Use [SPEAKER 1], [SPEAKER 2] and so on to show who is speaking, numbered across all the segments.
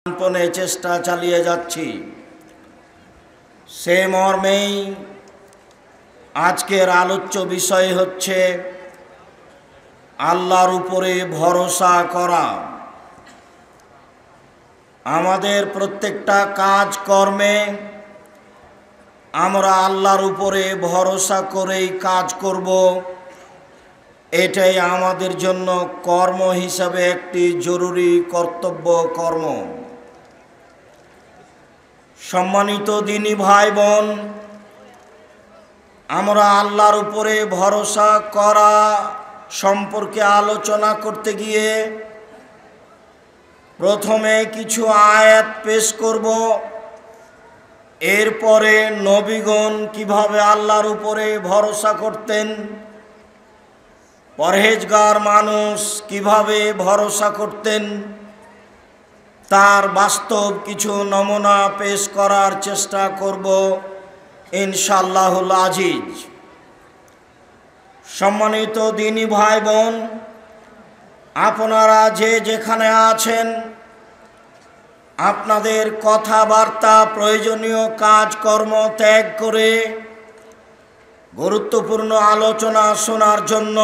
[SPEAKER 1] প্রাণপণে চেষ্টা চালিয়ে যাচ্ছি। সে মর্মেই আজকের আলোচ্য বিষয় হচ্ছে আল্লাহর উপরে ভরসা করা। আমাদের প্রত্যেকটা কাজকর্মে আমরা আল্লাহর উপরে ভরসা করেই কাজ করব। এটাই আমাদের জন্য কর্ম হিসাবে একটি জরুরি কর্তব্য কর্ম। সম্মানিত দিনী ভাই বোন, আমরা আল্লাহর উপরে ভরসা করা সম্পর্কে আলোচনা করতে গিয়ে প্রথমে কিছু আয়াত পেশ করব। এরপরে নবীগণ কিভাবে আল্লাহর উপরে ভরসা করতেন, পরহেজগার মানুষ কিভাবে ভরসা করতেন, তার বাস্তব কিছু নমুনা পেশ করার চেষ্টা করব ইনশাআল্লাহুল আজিজ। সম্মানিত দিনী ভাই বোন, আপনারা যে যেখানে আছেন, আপনাদের কথাবার্তা প্রয়োজনীয় কাজকর্ম ত্যাগ করে গুরুত্বপূর্ণ আলোচনা শোনার জন্য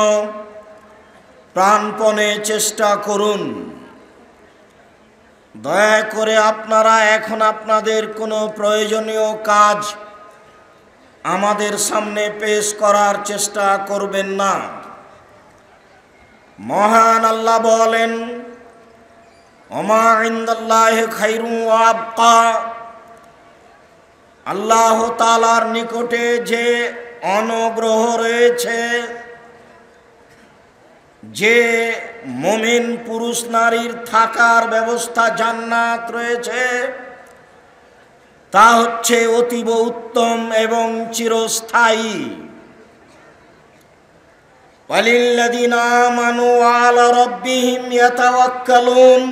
[SPEAKER 1] প্রাণপণে চেষ্টা করুন। দয়া করে আপনারা এখন আপনাদের কোনো প্রয়োজনীয় কাজ আমাদের সামনে পেশ করার চেষ্টা করবেন না। মহান আল্লাহ বলেন, ওমা ইনদাল্লাহি খায়রুন ওয়া আবকা। আল্লাহ তাআলার নিকটে যে অনুগ্রহ রয়েছে, যে মুমিন পুরুষ নারীর থাকার ব্যবস্থা জান্নাত রয়েছে, তা হচ্ছে অতীব উত্তম এবং চিরস্থায়ী। ওয়ালিল্লাযিনা আমানু আলা রাব্বিহিম ইয়াতাওয়াক্কালুন।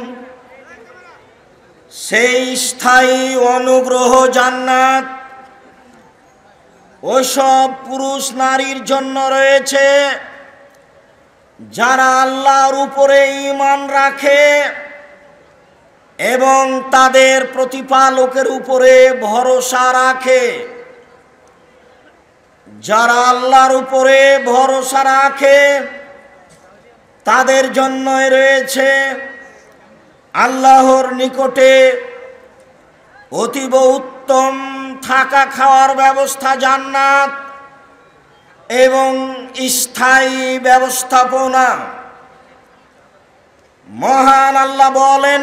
[SPEAKER 1] সেই স্থায়ী অনুগ্রহ জান্নাত ওসব পুরুষ নারীর জন্য রয়েছে যারা আল্লাহর উপরে ঈমান রাখে এবং তাদের প্রতিপালকের উপরে ভরসা রাখে। যারা আল্লাহর উপরে ভরসা রাখে তাদের জন্যই রয়েছে আল্লাহর নিকটে অতীব উত্তম থাকা খাওয়ার ব্যবস্থা জান্নাত এবং স্থায়ী ব্যবস্থাপনা। মহান আল্লাহ বলেন,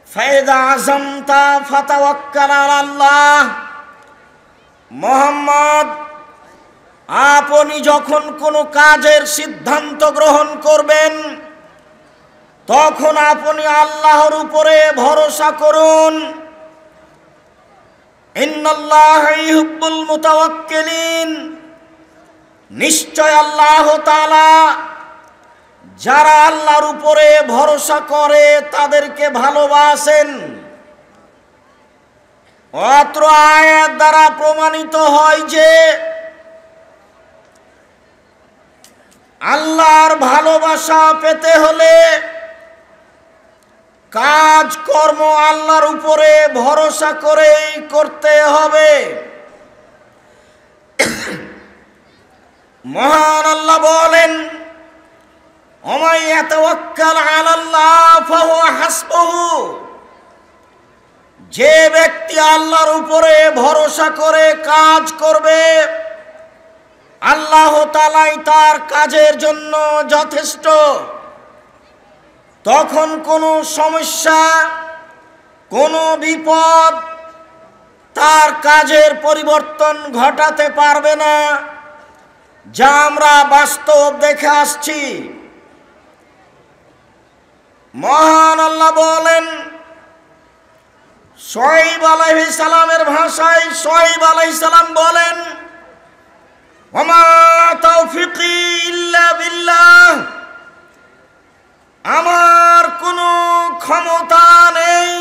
[SPEAKER 1] ফাইদা আযামতা ফাতাওয়াক্কাল আলাল্লাহ। মুহাম্মদ, আপনি যখন কোনো কাজের সিদ্ধান্ত গ্রহণ করবেন তখন আপনি আল্লাহর উপরে ভরসা করুন। ইন্নাল্লাহা ইউহিব্বুল মুতাওয়াক্কিলিন। নিশ্চয় আল্লাহ তাআলা যারা আল্লাহর উপরে ভরসা করে তাদেরকে ভালোবাসেন। অত্র আয়াত দ্বারা প্রমাণিত হয় যে আল্লাহর ভালোবাসা পেতে হলে কাজকর্ম আল্লাহর উপরে ভরসা করেই করতে হবে। মহান আল্লাহ বলেন, ওয়া ইয়াতাওয়াক্কাল আলাল্লাহ ফাহুয়া হাসবুহু। যে ব্যক্তি আল্লাহর উপরে ভরসা করে কাজ করবে, আল্লাহ তাআলাই তার কাজের জন্য যথেষ্ট। তখন কোনো সমস্যা, কোনো বিপদ তার কাজের পরিবর্তন ঘটাতে পারবে না, যা আমরা বাস্তব দেখে আসছি। মহান আল্লাহ বলেন, শুআয়ব আলাইহিস সালামের ভাষায় শুআয়ব আলাইহিস সালাম বলেন, ওমা তাওফিকি ইল্লা বিল্লাহ। আমার কোনো ক্ষমতা নেই,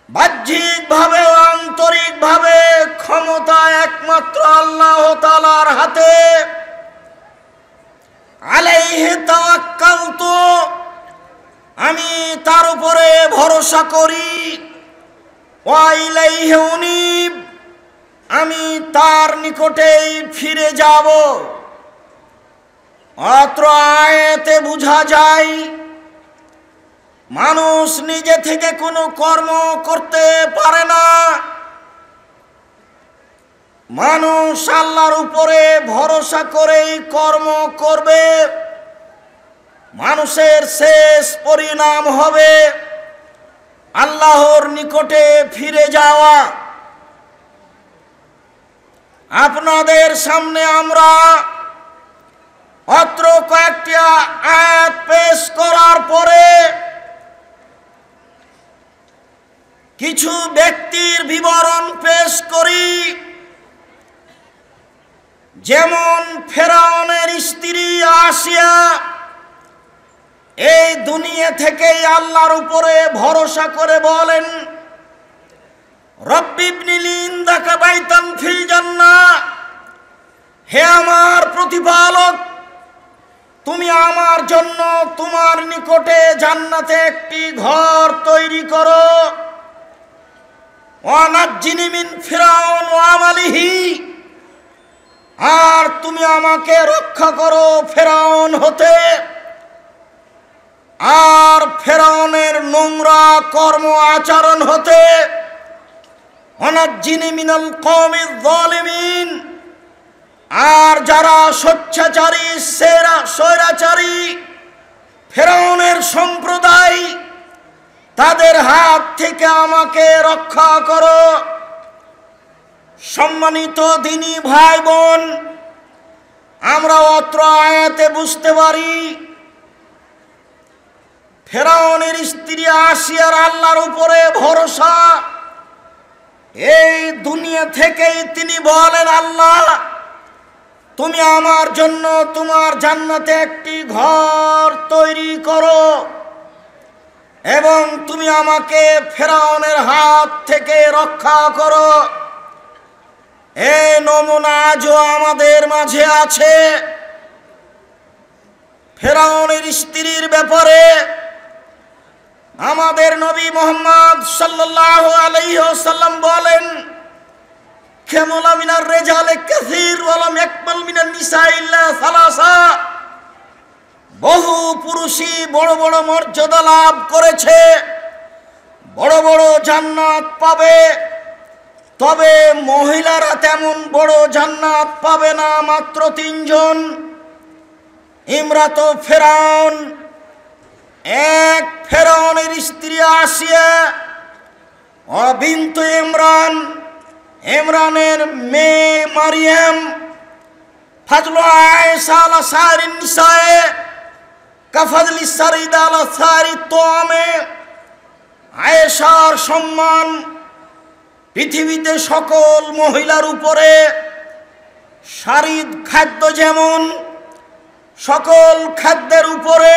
[SPEAKER 1] বাহ্যিকভাবে আন্তরিকভাবে ক্ষমতা একমাত্র আল্লাহ তাআলার হাতে। আলাইহি তাওয়াক্কালতু, আমি তার উপরে ভরসা করি, ওয়া ইলাইহি উনীব, আমি তার নিকটেই ফিরে যাব। অত্র আয়াতে বোঝা যায় মানুষ নিজে থেকে কোনো কর্ম করতে পারে না, মানুষ আল্লাহর উপরে ভরসা করেই কর্ম করবে। মানুষের শেষ পরিণাম হবে আল্লাহর নিকটে ফিরে যাওয়া। আপনাদের সামনে আমরা অত্র কয়েকটি আয়াত পেশ করার পরে কিছু ব্যক্তির বিবরণ পেশ করি, যেমন ফেরাউনের স্ত্রী আসিয়া এই দুনিয়া থেকেই আল্লাহর উপরে ভরসা করে বলেন, রব্বি ইবনি লি ইনদাকা বাইতান ফিল জান্নাহ, হে আমার প্রতিপালক, তুমি আমার জন্য তোমার নিকটে জান্নাতে একটি ঘর তৈরি করো। ওয়া নাজ্জিনি মিন ফিরাউন ওয়া আমালিহি, আর তুমি আমাকে রক্ষা করো ফেরাউন হতে আর ফেরাউনের নোংরা কর্ম আচরণ হতে। ওয়ানাজ্জিনি মিনাল কওমিজ যালিমিন, আর যারা স্বেচ্ছাচারী স্বৈরাচারী ফেরাউনের সম্প্রদায়, তাদের হাত থেকে আমাকে রক্ষা করো। সম্মানিত দিনী ভাই বোন, আমরা অত্র আয়াতে বুঝতে পারি ফেরাউনের স্ত্রী আসিয়ার আল্লাহর উপরে ভরসা। এই দুনিয়া থেকেই তিনি বলেন, আল্লাহ তুমি আমার জন্য তোমার জান্নাতে একটি ঘর তৈরি করো এবং তুমি আমাকে ফেরাউনের হাত থেকে রক্ষা করো। এই নমুনা আজও আমাদের মাঝে আছে। ফেরাউনের স্ত্রীর ব্যাপারে আমাদের নবী মুহাম্মদ সাল্লাল্লাহু আলাইহি ওয়াসাল্লাম বলেন, খামুলা মিনার রিজালে কাসীর ওয়া লাম ইয়াকমাল মিনান নিসা ইল্লা সালাসা, বহু পুরুষই বড় বড় মর্যাদা লাভ করেছে, বড় বড় জান্নাত পাবে, তবে মহিলারা তেমন বড় জান্নাত পাবে না, মাত্র 3 জন। ইমরাত ফেরাউন, এক ফেরাউনের স্ত্রী আসিয়া, বিনতে ইমরান, ইমরানের মেয়ে মারিয়াম, ফাজলু আয়েশা আলা সারিন নিসায়ে কাফাজলি সারিদ আলা সারি তোয়ামে। আয়েশার সম্মান পৃথিবীতে সকল মহিলার উপরে। সারিদ খাদ্য যেমন সকল খাদ্যের উপরে,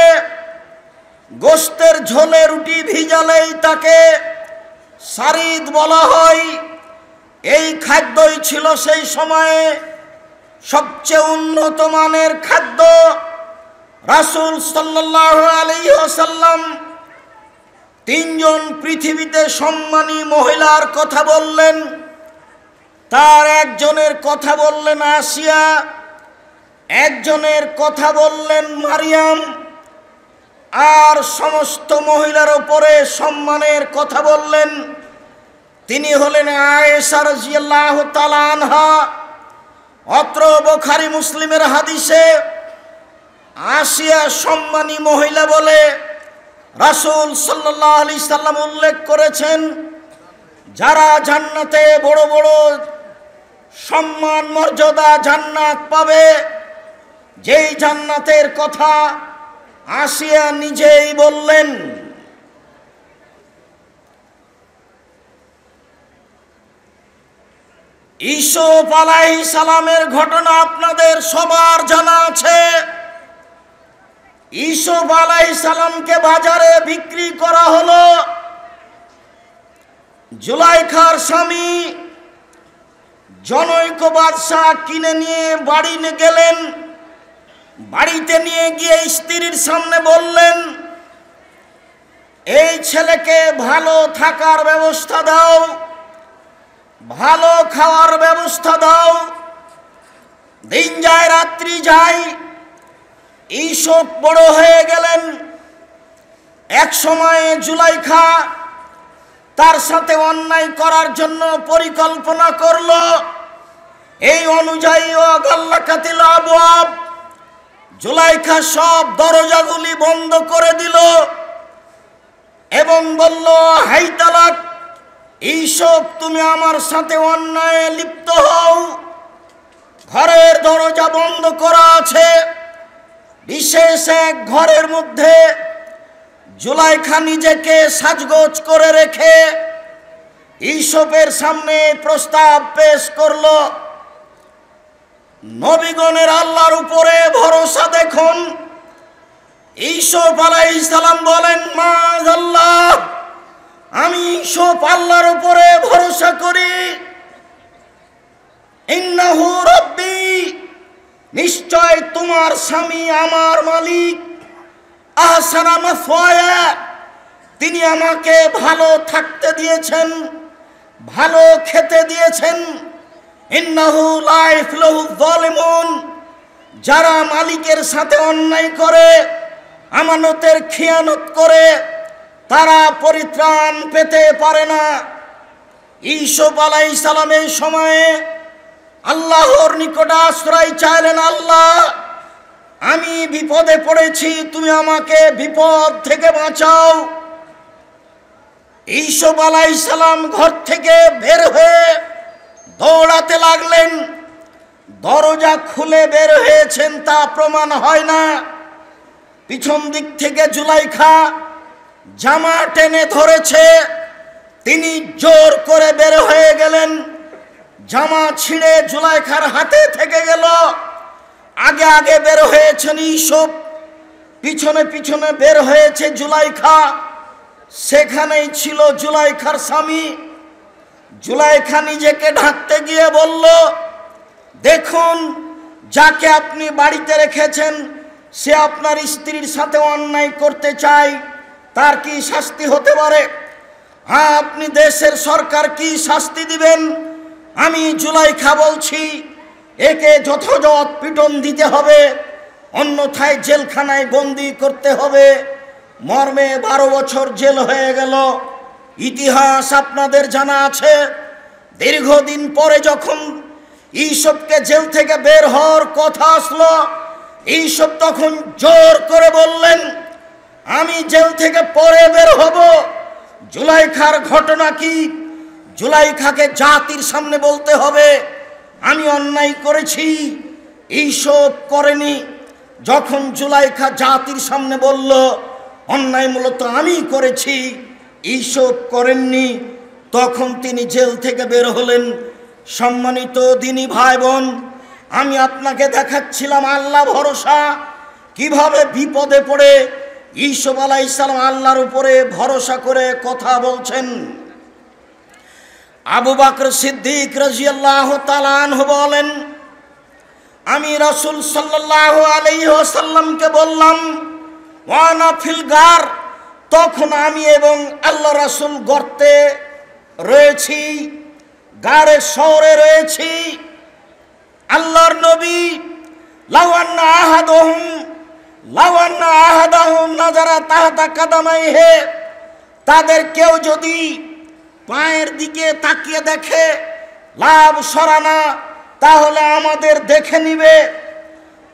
[SPEAKER 1] গোশতের ঝোলে রুটি ভিজালেই তাকে সারিদ বলা হয়। এই খাদ্যই ছিল সেই সময়ে সবচেয়ে উন্নত মানের খাদ্য। রাসূল সাল্লাল্লাহু আলাইহি ওয়াসাল্লাম 3 জন পৃথিবীতে সম্মানী মহিলার কথা বললেন। তার একজনের কথা বললেন আসিয়া, একজনের কথা বললেন মারিয়াম, আর সমস্ত মহিলার উপরে সম্মানের কথা বললেন তিনি হলেন আয়েশা রাদিয়াল্লাহু তাআলা আনহা। অত্র বুখারী মুসলিমের হাদিসে আসিয়া সম্মানী মহিলা বলে রাসূল সাল্লাল্লাহু আলাইহি সাল্লাম উল্লেখ করেছেন, যারা জান্নাতে বড় বড় সম্মান মর্যাদা জান্নাত পাবে, যেই জান্নাতের কথা আসিয়া নিজেই বললেন। ইউসুফ আলাইহিস সালামের ঘটনা আপনাদের সবার জানা আছে। ইউসুফ আলাইহিস সালামকে বাজারে বিক্রি করা হলো। জুলাইখার স্বামী জনৈক বাদশাহ কিনে নিয়ে বাড়ি গেলেন। বাড়িতে নিয়ে গিয়ে স্ত্রীর সামনে বললেন, এই ছেলেকে ভালো থাকার ব্যবস্থা দাও, ভালো খাওয়ার ব্যবস্থা দাও। দিন যায় রাত্রি যায়, ইউসুফ বড় হয়ে গেলেন। এক সময়ে জুলাইখা তার সাথে অন্যায় করার জন্য পরিকল্পনা করল। এই অনুযায়ী গাল্লাকাতিল আবওয়াব, জুলাইখা সব দরজাগুলি বন্ধ করে দিল এবং বলল, হাই তালাক, ইউসুফ তুমি আমার সাথে অন্যায়ে লিপ্ত হও। ঘরের দরজা বন্ধ করা আছে। বিশেষ এক ঘরের মধ্যে জুলাইখা নিজেকে সাজগোজ করে রেখে ইউসুফের সামনে প্রস্তাব পেশ করল। নবীগণের আল্লাহর উপরে ভরসা দেখুন। ইউসুফ আলাইহিস সালাম বলেন, মাআযাল্লাহ, আমি ইউসুফ আল্লাহর উপরে ভরসা করি। ইন্নাহু রাব্বি, নিশ্চয় তোমার স্বামী আমার মালিক। আহসানা মাসওয়ায়া, তিনি আমাকে ভালো থাকতে দিয়েছেন, ভালো খেতে দিয়েছেন। ইন্নাহু লা ইফলাহু যালিমুন, যারা মালিকের সাথে অন্যায় করে, আমানতের খিয়ানত করে, তারা পরিত্রাণ পেতে পারে না। ইউসুফ আলাইহিস সালামের সময়ে আল্লাহর নিকট আশ্রয় চাইলেন, আল্লাহ আমি বিপদে পড়েছি, তুমি আমাকে বিপদ থেকে বাঁচাও। ইউসুফ আলাইহিস সালাম ঘর থেকে বের হয়ে দৌড়াতে লাগলেন। দরজা খুলে বের হয়েছেন তা প্রমাণ হয় না। পিছন দিক থেকে জুলাইখা জামা টেনে ধরেছে। তিনি জোর করে বের হয়ে গেলেন। জামা ছিঁড়ে জুলাইখার হাতে থেকে গেল। আগে আগে বের হয়েছেন ইউসুফ, পিছনে পিছনে বের হয়েছে জুলাইখা। সেখানেই ছিল জুলাইখার স্বামী। জুলাইখা নিজেকে ঢাকতে গিয়ে বলল, দেখুন, যাকে আপনি বাড়িতে রেখেছেন সে আপনার স্ত্রীর সাথে অন্যায় করতে চায়, তার কি শাস্তি হতে পারে? হ্যাঁ, আপনি দেশের সরকার কি শাস্তি দিবেন? আমি জুলাইখা বলছি, একে যথাযথ পিটন দিতে হবে, অন্যথায় জেলখানায় বন্দি করতে হবে। মর্মে 12 বছর জেল হয়ে গেল। ইতিহাস আপনাদের জানা আছে। দীর্ঘদিন পরে যখন ইউসুফকে জেল থেকে বের হওয়ার কথা আসলো, ইউসুফ তখন জোর করে বললেন, আমি জেল থেকে পরে বের হব। জুলাইখার ঘটনা কি? জুলাইখাকে জাতির সামনে বলতে হবে আমি অন্যায় করেছি, ইউসুফ করেনি। যখন জুলাইখা জাতির সামনে বলল অন্যায় মূলত আমি করেছি, ইউসুফ করেননি, তখন তিনি জেল থেকে বের হলেন। সম্মানিত দিনী ভাই বোন, আমি আপনাকে দেখাচ্ছিলাম আল্লাহ ভরসা, কিভাবে বিপদে পড়ে ইউসুফ আলাইহিস সালাম আল্লাহর উপরে ভরসা করে কথা বলছেন। আবু বকর সিদ্দিক রাদিয়াল্লাহু তাআলা আনহু বলেন, আমি রাসূল সাল্লাল্লাহু আলাইহি ওয়াসাল্লামকে বললাম, ওয়ানা ফিল গার, তখন আমি এবং আল্লাহ রাসূল গর্তে রয়েছি, গারে শহরে রয়েছি। আল্লাহর নবী লাওয়ান্না আহাদাহুম নাজারা তাহতা কাদামাইহে, তাদের কেউ যদি পায়ের দিকে তাকিয়ে দেখে লাভ সরানা, তাহলে আমাদের দেখে নিবে।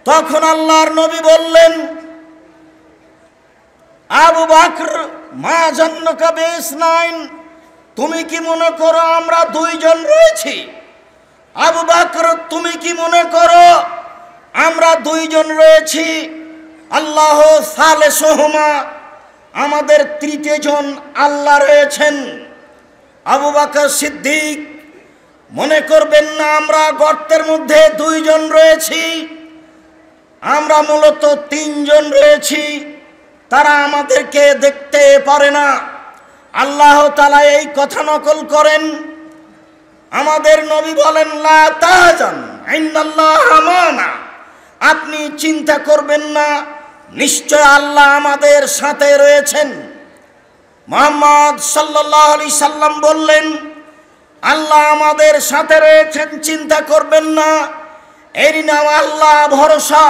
[SPEAKER 1] তখন আল্লাহর নবী বললেন, আবু বকর, মা জান্নাকা বিসনাইন, তুমি কি মনে করো আমরা 2 জন রয়েছি? আবু বকর, তুমি কি মনে করো আমরা 2 জন রয়েছি? আল্লাহ সালেসুহুমা, আমাদের 3টে জন আল্লাহ রয়েছেন। আবু বকর সিদ্দিক, মনে করবেন না আমরা গর্তের মধ্যে 2 জন রয়েছি, আমরা মূলত 3 জন রয়েছি, তারা আমাদেরকে দেখতে পারে না। আল্লাহ তাআলা এই কথা নকল করেন। আমাদের নবী বলেন, লা তাহজান ইন্নাল্লাহ মা'না, আপনি চিন্তা করবেন না, নিশ্চয় আল্লাহ আমাদের সাথে রয়েছেন। মুহাম্মদ সাল্লাল্লাহু আলাইহি সাল্লাম বললেন, আল্লাহ আমাদের সাথে রয়েছেন, চিন্তা করবেন না, এর নাম আল্লাহ ভরসা।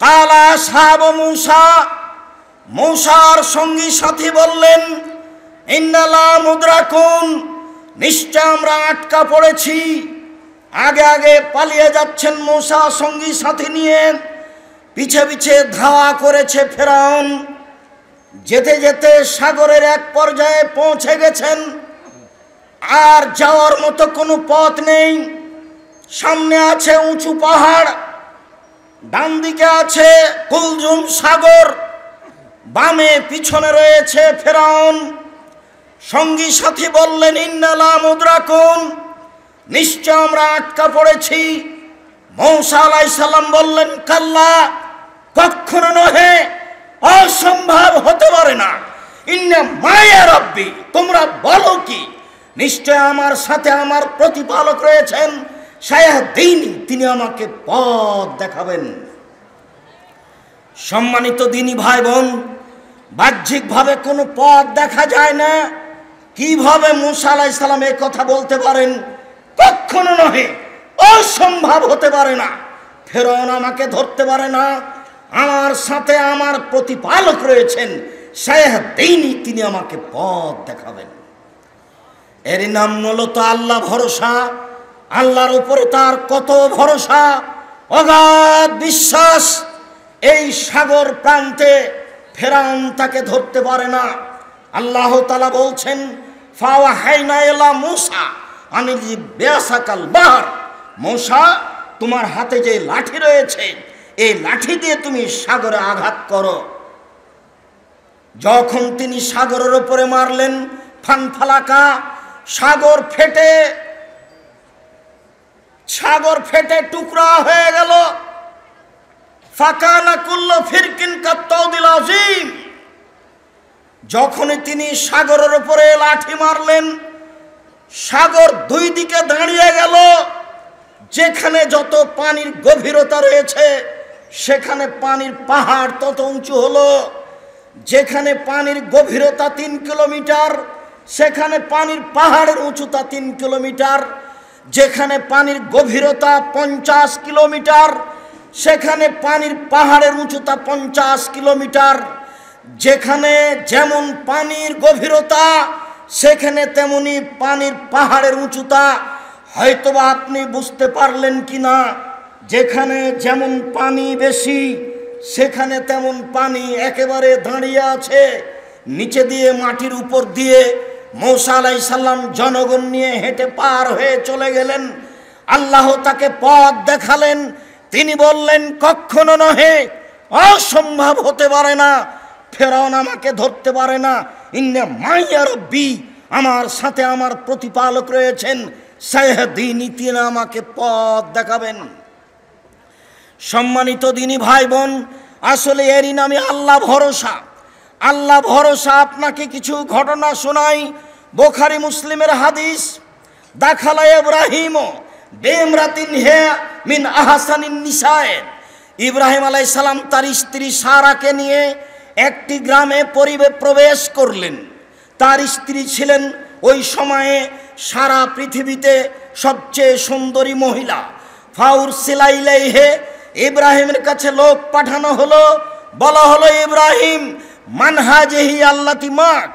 [SPEAKER 1] কালা আসহাবু মূসা, মূসার সঙ্গী সাথী বললেন, ইন্না লা মুদরাকুন, নিশ্চয় আমরা আটকা পড়েছি। আগে আগে পালিয়ে যাচ্ছেন মূসা সঙ্গী সাথী নিয়ে, পিছে পিছে ধাওয়া করেছে ফেরাউন। যেতে যেতে সাগরের এক পর্যায়ে পৌঁছে গেছেন, আর যাওয়ার মতো কোনো পথ নেই। সামনে আছে উঁচু পাহাড়, ডান দিকে আছে কুলজুম সাগর, বামে পিছনে রয়েছে ফেরাউন। সঙ্গী সাথী বললেন, ইন্না লা মুদরাকুন, নিশ্চয় আমরা আটকা পড়েছি। মূসা আলাইহিস সালাম বললেন, কাল্লা, কখনো নহে, অসম্ভব হতে পারে না। ইন্না মায়া রব্বি, তোমরা বলো কি, নিশ্চয় আমার সাথে আমার প্রতিপালক রয়েছেন, সায়াহদিনী, তিনি আমাকে পথ দেখাবেন। সম্মানিত দিনী ভাই বোন, বাহ্যিকভাবে কোনো পথ দেখা যায় না, কিভাবে মূসা আলাইহিস সালাম এই কথা বলতে পারেন? কখনো নহে, অসম্ভব হতে পারে না। ফেরাউন আমাকে ধরতে পারে না, আমার সাথে আমার প্রতিপালক রয়েছেন, সায়াহদিনী, তিনি আমাকে পথ দেখাবেন। এর নাম মূলত আল্লাহ ভরসা। আল্লাহর উপরে তার কত ভরসা, অগাধ বিশ্বাস। এই সাগর প্রান্তে ফেরাউন তাকে ধরতে পারে না। আল্লাহ তাআলা বলছেন, ফাওয়াহাইনা ইলা মূসা আনিল বিআসাকাল বাহর, মূসা, তোমার হাতে যে লাঠি রয়েছে, এই লাঠি দিয়ে তুমি সাগরে আঘাত করো। যখন তিনি সাগরের উপরে মারলেন, ফানফালাকা, সাগর ফেটে টুকরা হয়ে গেল। ফাকানা কুল্লু ফিরকিন কাত্তাউদিল আযীম। যখনই তিনি সাগরের উপরে লাঠি মারলেন, সাগর দুই দিকে দাঁড়িয়ে গেল। যেখানে যত পানির গভীরতা রয়েছে, সেখানে পানির পাহাড় তত উঁচু হলো। যেখানে পানির গভীরতা 3 কিলোমিটার, সেখানে পানির পাহাড়ের উঁচুতা 3 কিলোমিটার। যেখানে পানির গভীরতা 50 কিলোমিটার, সেখানে পানির পাহাড়ের উঁচুতা 50 কিলোমিটার। যেখানে যেমন পানির গভীরতা, সেখানে তেমনি পানির পাহাড়ের উঁচুতা। হয়তোবা আপনি বুঝতে পারলেন কিনা, যেখানে যেমন পানি বেশি, সেখানে তেমন পানি একেবারে দাঁড়িয়ে আছে। নিচে দিয়ে, মাটির উপর দিয়ে মূসা আলাইহিস সালাম জনগণ নিয়ে হেঁটে পার হয়ে চলে গেলেন। আল্লাহ তাকে পথ দেখালেন। তিনি বললেন, কখনো নহে, অসম্ভব হতে পারে না, ফেরাউন আমাকে ধরতে পারে না। ইন্না মাইয়া রব্বি, আমার সাথে আমার প্রতিপালক রয়েছেন, সায়াহদিনী, তিনি আমাকে পথ দেখাবেন। সম্মানিত দিনী ভাই বোন, আসলে এরই নামে আল্লাহ ভরসা। আল্লাহ ভরসা। আপনাকে কিছু ঘটনা শোনাই। বুখারী মুসলিমের হাদিস, দাখালা ইব্রাহিম বিমরাতিন হে মিন আহসানিন নিসায়ে। ইব্রাহিম আলাইহিস সালাম তার স্ত্রী সারাকে নিয়ে একটি গ্রামে প্রবেশ করলেন। তার স্ত্রী ছিলেন ওই সময়ে সারা পৃথিবীতে সবচেয়ে সুন্দরী মহিলা। ফাউরসিলা ইলাইহি, ইব্রাহিমের কাছে লোক পাঠানো হলো। বলা হলো, ইব্রাহিম, মান হাজিহি আল্লাতি মাক,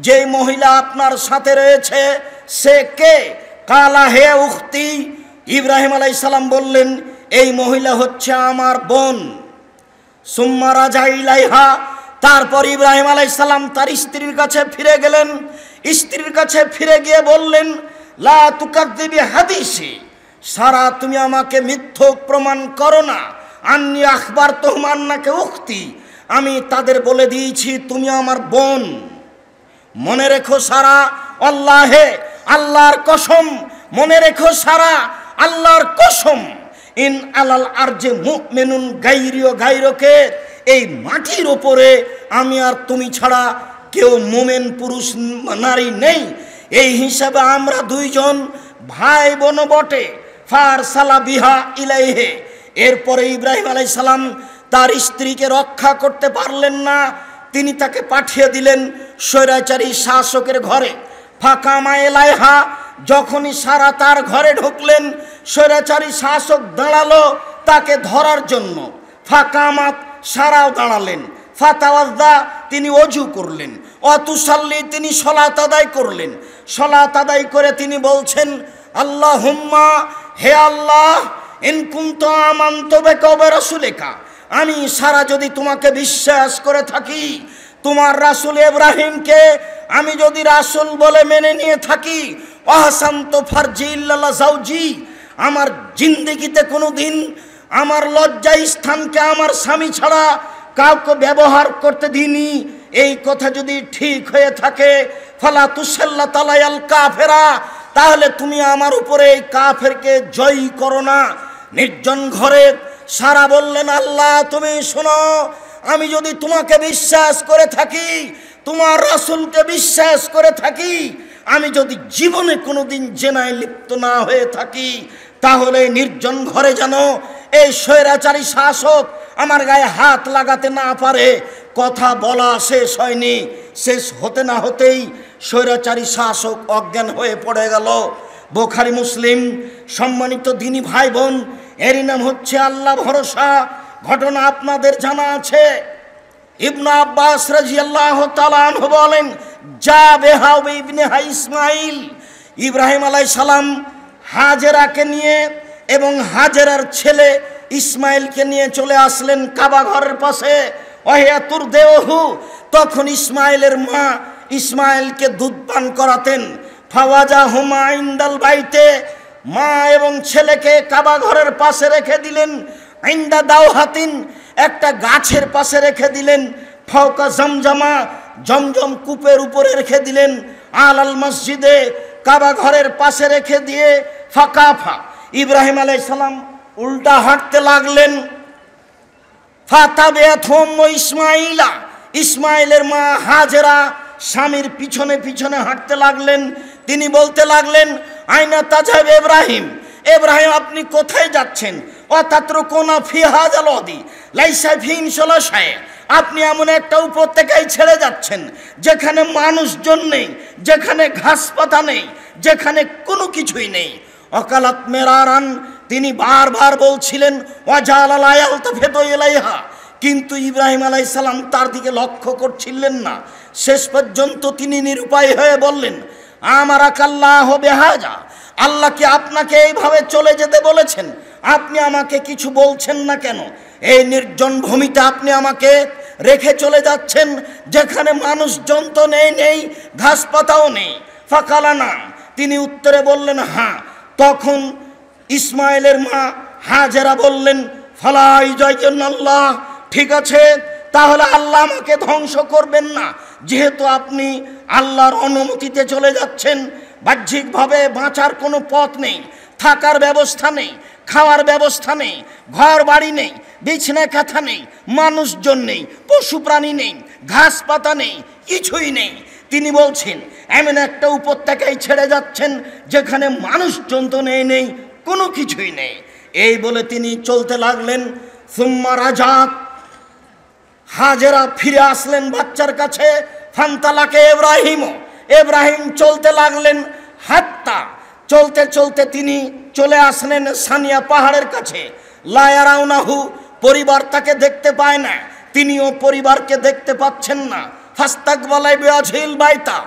[SPEAKER 1] যে মহিলা আপনার সাথে রয়েছে সে কে? কালা হে উখতি। ইব্রাহিম আলাইহিস সালাম বললেন, এই মহিলা হচ্ছে আমার বোন। সুম্মা রাজা ইলাইহা, তারপর ইব্রাহিম আলাইহিস সালাম তার স্ত্রীর কাছে ফিরে গেলেন। স্ত্রীর কাছে ফিরে গিয়ে বললেন, লা তুকাদ্দিবি হাদিসি, সারা, তুমি আমাকে মিথ্যক প্রমাণ করো না। আন্নি আখবারতুহুম আন্নাকা উখতি, আমি তাদের বলে দিয়েছি তুমি আমার বোন। মনে রেখো সারা, আল্লাহে, আল্লাহর কসম, মনে রেখো সারা, আল্লাহর কসম, ইন আলাল আরজে মুমিনুন গায়রি ও গায়রকে, এই মাটির ওপরে আমি আর তুমি ছাড়া কেউ মুমিন পুরুষ নারী নেই। এই হিসাবে আমরা দুইজন ভাই বোন বটে। ফারসালা বিহা ইলাইহি, এরপরে ইব্রাহিম আলাইহিস সালাম তার স্ত্রীকে রক্ষা করতে পারলেন না। তিনি তাকে পাঠিয়ে দিলেন স্বৈরাচারী শাসকের ঘরে। ফাকামা এলাইহা, যখনই সারা তার ঘরে ঢুকলেন, স্বৈরাচারী শাসক দাঁড়ালো তাকে ধরার জন্য। ফাকামাত, সারাও দাঁড়ালেন। ফাতাওয়াজ্জা, তিনি অজু করলেন। অতুসাল্লি, তিনি সলাত আদায় করলেন। সলাত আদায় করে তিনি বলছেন, আল্লাহুম্মা, হে আল্লাহ, ইন কুনতু আমানতু বিকা ওয়া রাসূলিকা, আমি সারা যদি তোমাকে বিশ্বাস করে থাকি, তোমার রাসূল ইব্রাহিমকে আমি যদি রাসূল বলে মেনে নিয়ে থাকি, ওয়াহসানতু ফারজি ইল্লা যাওজি, আমার জিন্দেগিতে কোনো দিন আমার লজ্জা স্থানকে আমার স্বামী ছাড়া কাউকে ব্যবহার করতে দিইনি, এই কথা যদি ঠিক হয়ে থাকে, ফালা তুসাল্লাত আলাইয়াল কাফেরা, তাহলে তুমি আমার উপরে এই কাফেরকে জয় করো না। নির্জন ঘরে সারা বললেন, আল্লাহ তুমি শোনো, আমি যদি তোমাকে বিশ্বাস করে থাকি, তোমার রাসূলকে বিশ্বাস করে থাকি, আমি যদি জীবনে কোনোদিন জেনায় লিপ্ত না হয়ে থাকি, তাহলে নির্জন ঘরে যেন এই স্বৈরাচারী শাসক আমার গায়ে হাত লাগাতে না পারে। কথা বলা শেষ হয়নি, শেষ হতে না হতেই স্বৈরাচারী শাসক অজ্ঞান হয়ে পড়ে গেল। বুখারী মুসলিম, সম্মানিত দিনী ভাই বোন, এরই নাম হচ্ছে আল্লাহ ভরসা। ঘটনা আপনাদের জানা আছে। ইবনে আব্বাস রাদিয়াল্লাহু তাআলা আনহু বলেন, যা বেহা ইবনে ইসমাইল, ইব্রাহিম আলাইহিস সালাম হাজেরাকে নিয়ে এবং হাজেরার ছেলে ইসমাইলকে নিয়ে চলে আসলেন কাবা ঘরের পাশে। ওয়াহিয়াতুর দেহু, তখন ইসমাইলের মা ইসমাইলকে দুধ পান করাতেন। ফাওয়াজা হুমা ইনদাল বাইতে, মা এবং ছেলেকে কাবা ঘরের পাশে রেখে দিলেন। ইনদা দাওহাতিন, একটা গাছের পাশে রেখে দিলেন। ফাওকা জমজমা, জমজম কূপের উপরে রেখে দিলেন। আলাল মসজিদে, কাবা ঘরের পাশে রেখে দিয়ে ফাকাফা, ইব্রাহিম আলাইহিস সালাম উল্টা হাঁটতে লাগলেন। ফাতাবিয়াতুম ইসমাইলা, ইসমাইলের মা হাজেরা স্বামীর পিছনে পিছনে হাঁটতে লাগলেন। তিনি বলতে লাগলেন, আইনা তাজাব ইব্রাহিম, ইব্রাহিম আপনি কোথায় যাচ্ছেন? ওয়াতাতরুকুনা ফি হাযাল ওয়াদি লাইসা ফিহি শাই, আপনি এমন একটা উপত্যকায় ছেড়ে যাচ্ছেন যেখানে মানুষজন নেই, যেখানে ঘাস পাতা নেই, যেখানে কোনো কিছুই নেই। অকালাত মেরারান, তিনি বারবার বলছিলেন, ওয়াজালাল আয়ালতাফিতু ইলাইহা, কিন্তু ইব্রাহিম আলাইহিস সালাম তার দিকে লক্ষ্য করছিলেন না। শেষ পর্যন্ত তিনি নিরুপায় হয়ে বললেন, আমারাকাল্লাহু বিহাজা, আল্লাহ কি আপনাকে এইভাবে চলে যেতে বলেছেন? আপনি আমাকে কিছু বলছেন না কেন? এই নির্জন ভূমিতে আপনি আমাকে রেখে চলে যাচ্ছেন, যেখানে মানুষজন তো নেই, ঘাস পাতাও নেই। ফাকালানা, তিনি উত্তরে বললেন হ্যাঁ। তখন ইসমাইলের মা হাজেরা বললেন, ফালাই জাইয়াল্লাহ, ঠিক আছে, তাহলে আল্লাহ আমাকে ধ্বংস করবেন না, যেহেতু আপনি আল্লাহর অনুমতিতে চলে যাচ্ছেন। বাহ্যিকভাবে বাঁচার কোনো পথ নেই, থাকার ব্যবস্থা নেই, খাওয়ার ব্যবস্থা নেই, ঘর বাড়ি নেই, বিছানা কাঁথা নেই, মানুষজন নেই, পশু প্রাণী নেই, ঘাস পাতা নেই, কিছুই নেই। তিনি বলছেন এমন একটা উপত্যকায় ছেড়ে যাচ্ছেন যেখানে মানুষজন তো নেই, কোনো কিছুই নেই। এই বলে তিনি চলতে লাগলেন। সুম্মা রাজাত, হাজেরা ফিরে আসলেন বাচ্চার কাছে। ফান্তালাকে ইব্রাহিম চলতে লাগলেন। হাত্তা, চলতে চলতে তিনি চলে আসলেন সানিয়া পাহাড়ের কাছে। লায়ারাউনাহু, পরিবার তাকে দেখতে পায় না, তিনিও পরিবারকে দেখতে পাচ্ছেন না। ফাস্তাকবালাই বিওয়াজহিল বাইতা,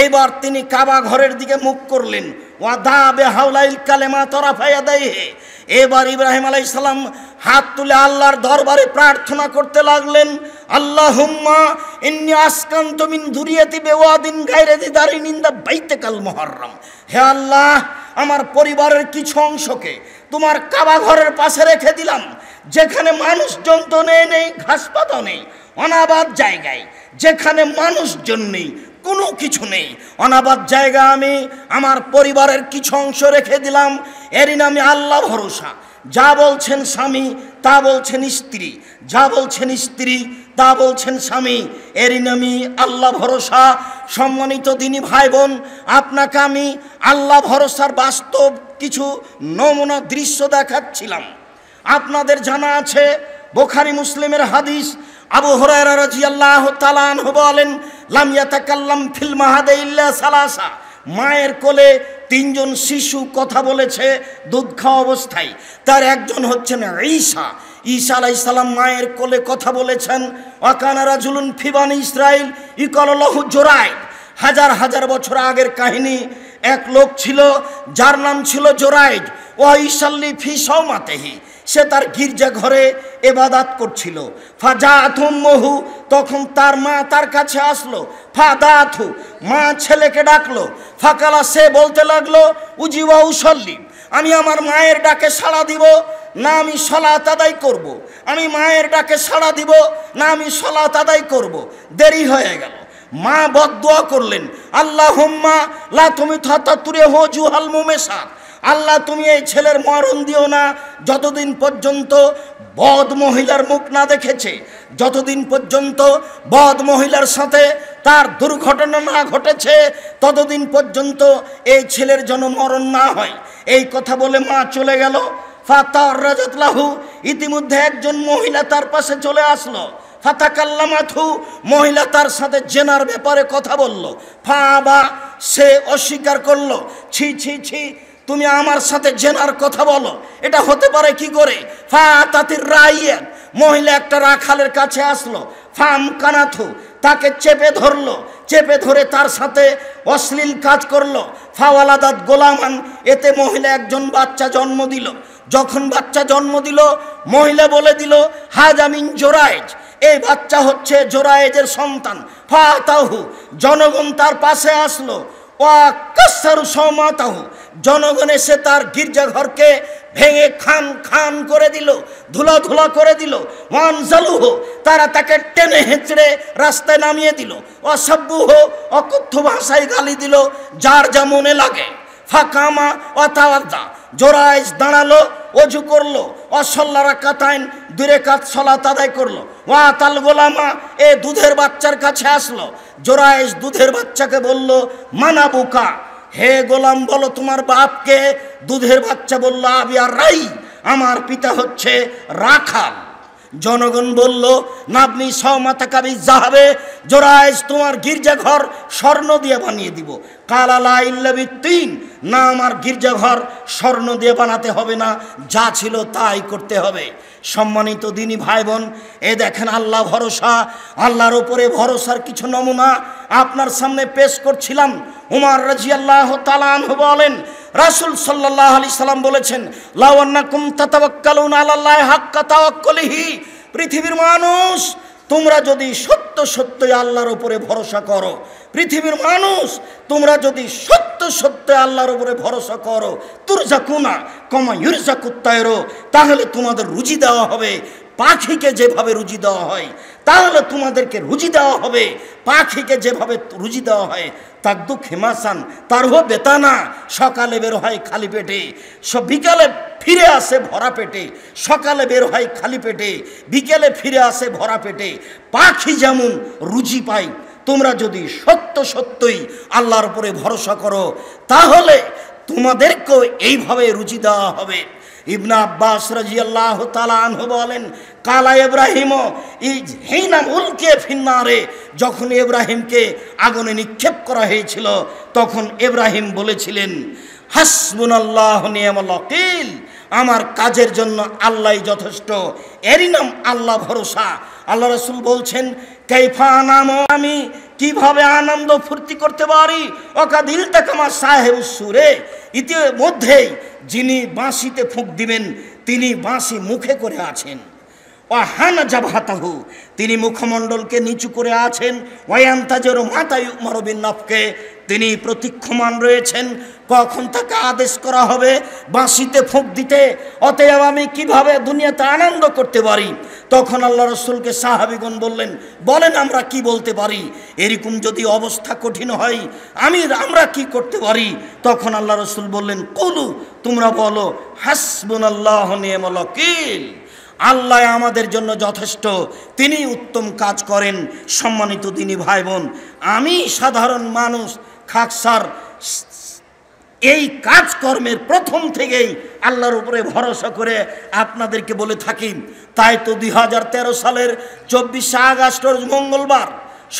[SPEAKER 1] এবার তিনি কাবা ঘরের দিকে মুখ করলেন। ওয়াদা বেহাউলাইল কালেমা তরাফায়া দাইহে, এবার ইব্রাহিম আলাইহিস সালাম হাত তুলে আল্লাহর দরবারে প্রার্থনা করতে লাগলেন, আল্লাহুম্মা ইন্নী আসকানতু মিন যুরিয়াতি বিওয়াদিন গায়রি যি দারিন ইনদা বাইতিকাল মুহাররম, হে আল্লাহ, আমার পরিবারের কিছু অংশকে তোমার কাবা ঘরের পাশে রেখে দিলাম, যেখানে মানুষজন তো নেই, ঘাস পাতা নেই, অনাবাদ জায়গায়, যেখানে মানুষজন নেই, কোনো কিছু নেই, অনাবাদ জায়গা আমি আমার পরিবারের কিছু অংশ রেখে দিলাম। এরই নামে আল্লাহ ভরসা। যা বলছেন স্বামী তা বলছেন স্ত্রী, যা বলছেন স্ত্রী তা বলছেন স্বামী, এরই নামে আল্লাহ ভরসা। সম্মানিত দিনী ভাই বোন, আপনাকে আমি আল্লাহ ভরসার বাস্তব কিছু নমুনা দৃশ্য দেখাচ্ছিলাম। আপনাদের জানা আছে বুখারী মুসলিমের হাদিস, আবু হুরায়রা রাদিয়াল্লাহু তাআলা আনহু বলেন, লাম ইয়াতাকাল্লাম ফিল মাহাদে ইল্লা সালাসা, মায়ের কোলে তিনজন শিশু কথা বলেছে দুধ খাওয়া অবস্থায়। তার একজন হচ্ছেন ঈসা। ঈসা আলাইহিস সালাম মায়ের কোলে কথা বলেছেন। ওয়াকানা রাজুলুন ফি বানি ইসরাইল ইউকালু লাহু জুরাইদ, হাজার হাজার বছর আগের কাহিনী। এক লোক ছিল যার নাম ছিল জোরাইদ। ওয়া ইসাল্লি ফি সাওমাতিহি, সে তার গির্জা ঘরে ইবাদত করছিল। ফাজাআতু উম্মুহু, তখন তার মা তার কাছে আসলো। ফাদাতু, মা ছেলেকে ডাকলো। ফাকালা, সে বলতে লাগলো, উজিবা উসল্লি, আমি আমার মায়ের ডাকে সাড়া দিব না আমি সালাত আদায় করব। আমি মায়ের ডাকে সাড়া দিব না আমি সালাত আদায় করব। দেরি হয়ে গেল। মা বদদুয়া করলেন, আল্লাহুম্মা লা তুমিতাতুরিহু জুহাল মুমেসাত, আল্লাহ তুমি এই ছেলের মরণ দিও না যতদিন পর্যন্ত বদ মহিলার মুখ না দেখেছে, যতদিন পর্যন্ত বদ মহিলার সাথে তার দুর্ঘটনা না ঘটেছে, ততদিন পর্যন্ত এই ছেলের যেন মরণ না হয়। এই কথা বলে মা চলে গেল। ফাতারাজাত লাহু, ইতিমধ্যে একজন মহিলা তার পাশে চলে আসলো। ফাতাকাল্লামাথু, মহিলা তার সাথে জেনার ব্যাপারে কথা বলল। ফাবা, সে অস্বীকার করলো। ছি ছি ছি, তুমি আমার সাথে জেনার কথা বলো, এটা হতে পারে কি করে? ফাতাতির রাইয়াত, মহিলা একটা রাখালের কাছে আসলো। ফাম কানাথু, তাকে চেপে ধরলো। চেপে ধরে তার সাথে অশ্লীল কাজ করলো। ফাওয়ালাদাত গোলামান, এতে মহিলা একজন বাচ্চা জন্ম দিল। যখন বাচ্চা জন্ম দিল, মহিলা বলে দিল, হাজা মিন জোরাইজ, এই বাচ্চা হচ্ছে জোরাইজের সন্তান। ফাতাহু, জনগণ তার পাশে আসলো। ওয়া কাসসারু সাওমাতাহু, জনগণ এসে তার গির্জাঘরকে ভেঙে খান খান করে দিল, ধুলা ধুলা করে দিল। ওয়ানজালুহু, তারা তাকে টেনে হেঁচড়ে রাস্তায় নামিয়ে দিল। ওয়াসাব্বুহু, অকথ্য ভাষায় গালি দিল, যার যা মনে লাগে। ফাকামা ওয়াতাওয়াদ্দা, জোরাইজ দাঁড়ালো, অজু করলো। অসল্লা রাকাতাইন, 2 রাকাত সালাত আদায় করলো। ওয়াতাল গোলামা, এ দুধের বাচ্চার কাছে আসলো। জোরাইজ দুধের বাচ্চাকে বলল, মানাবুকা, হে গোলাম বলো তোমার বাপকে। দুধের বাচ্চা বলল, আবি আর রাই, আমার পিতা হচ্ছে রাখাল। জনগণ বলল, নাবনি সাওমাতাকাবি যাবে, জোরাইজ তোমার গির্জাঘর স্বর্ণ দিয়ে বানিয়ে দিব। কালালা ইল্লা বিত্তিন, না আমার গির্জাঘর স্বর্ণ দিয়ে বানাতে হবে না, যা ছিল তাই করতে হবে। সম্মানিত দিনী ভাই বোন, এ দেখেন আল্লাহ ভরসা, আল্লাহর উপরে ভরসার কিছু নমুনা আপনার সামনে পেশ করছিলাম। উমর রাদিয়াল্লাহু তাআলা আনহু বলেন, রাসূল সাল্লাল্লাহু আলাইহি সাল্লাম বলেছেন, লাউ আন্নাকুম তাতাওয়াক্কালুনা আলাল্লাহি হাক্কা তাওয়াক্কুলিহি, পৃথিবীর মানুষ তোমরা যদি সত্য সত্যই আল্লাহর উপরে ভরসা করো, পৃথিবীর মানুষ তোমরা যদি সত্য সত্য আল্লাহর উপরে ভরসা করো, তুরজাকুনা কামা ইউরজাকুত তায়রু, তাহলে তোমাদের রুজি দেওয়া হবে পাখিকে যেভাবে রুজি দেওয়া হয়, তাহলে তোমাদেরকে রুজি দেওয়া হবে পাখিকে যেভাবে রুজি দেওয়া হয়। তাকদু খেমাসান, তার হো বেতানা, সকালে বের হয় খালি পেটে, বিকালে ফিরে আসে ভরা পেটে। সকালে বের হয় খালি পেটে, বিকেলে ফিরে আসে ভরা পেটে। পাখি যেমন রুজি পায়, তোমরা যদি সত্য সত্যই আল্লাহর উপরে ভরসা করো, তাহলে তোমাদেরকেও এইভাবে রুজি দেওয়া হবে। ইবনে আব্বাস রাদিয়াল্লাহু তাআলা আনহু বলেন, কালা ইব্রাহিম হিনা উলকিয়া ফিন্নারে, যখন ইব্রাহিমকে আগুনে নিক্ষেপ করা হয়েছিল, তখন ইব্রাহিম বলেছিলেন, হাসবুনাল্লাহু নি'মাল ওয়াকিল, আমার কাজের জন্য আল্লাহই যথেষ্ট, এরই নাম আল্লাহ ভরসা। আল্লাহ রাসূল বলছেন, কাইফা নাম, আমি কিভাবে আনন্দ ফুর্তি করতে পারি, অকাদিল তাকামা সাহেবুস সুরে, ইতিমধ্যেই যিনি বাঁশিতে ফুঁক দিবেন তিনি বাঁশি মুখে করে আছেন। ওয়াহানা জাবহাতাহু, তিনি মুখমণ্ডলকে নিচু করে আছেন। ওয়ায়ান্তাজের মাতায় উমরবিন নফকে, তিনি প্রতীক্ষমান রয়েছেন কখন তাকে আদেশ করা হবে বাঁশিতে ফুঁক দিতে। অতএব আমি কিভাবে দুনিয়াতে আনন্দ করতে পারি? তখন আল্লাহ রসুলকে সাহাবীগণ বললেন, বলেন আমরা কি বলতে পারি? এরকম যদি অবস্থা কঠিন হয় আমরা কি করতে পারি? তখন আল্লাহ রসুল বললেন, কুলু, তোমরা বলো, হাসবুনাল্লাহু নি'মাল ওয়াকিল, আল্লাহ আমাদের জন্য যথেষ্ট, তিনি উত্তম কাজ করেন। সম্মানিত দিনী ভাই বোন, আমি সাধারণ মানুষ, খাকসার এই কাজকর্মের প্রথম থেকেই আল্লাহর উপরে ভরসা করে আপনাদেরকে বলে থাকি। তাই তো 2013 সালের 24শে আগস্ট মঙ্গলবার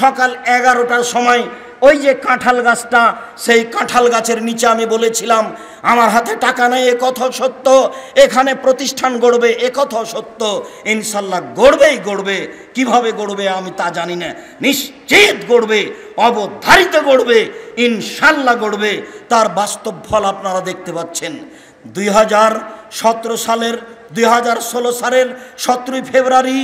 [SPEAKER 1] সকাল 11টার সময় ওই যে কাঁঠাল গাছটা, সেই কাঁঠাল গাছের নিচে আমি বলেছিলাম আমার হাতে টাকা নেই, এ কথা সত্য, এখানে প্রতিষ্ঠান গড়বে, এ কথা সত্য, ইনশাল্লাহ গড়বেই গড়বে। কিভাবে গড়বে আমি তা জানি না, নিশ্চিত গড়বে, অবধারিত গড়বে, ইনশাল্লাহ গড়বে। তার বাস্তব ফল আপনারা দেখতে পাচ্ছেন। 2016 সালের 17 ফেব্রুয়ারি